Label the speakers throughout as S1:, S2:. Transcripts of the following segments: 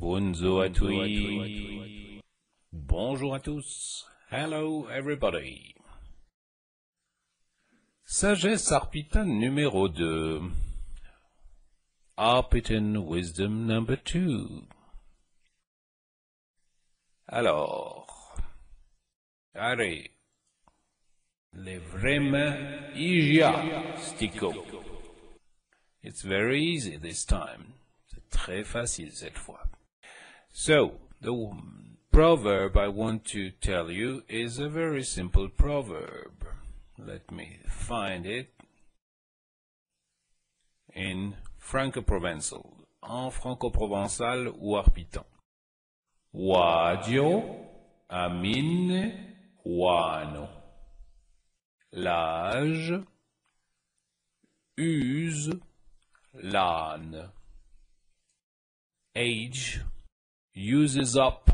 S1: Bonjour à tous. Bonjour à tous. Hello everybody. Sagesse Arpitan numéro 2. Arpitan wisdom number 2. Alors, allez, les vraies mains stico. It's very easy this time. C'est très facile cette fois. So, the proverb I want to tell you is a very simple proverb. Let me find it in Franco-Provençal, en Franco-Provençal ou Arpitan. Wadio amine wano. L'âge use l'âne. Age uses up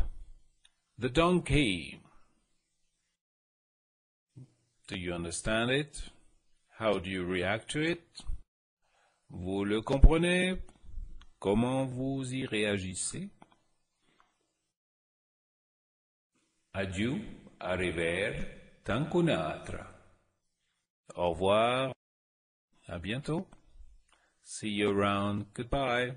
S1: the donkey. Do you understand it? How do you react to it? Vous le comprenez? Comment vous y réagissez? Adieu, arriver, tankunatra. Au revoir, à bientôt. See you around, goodbye.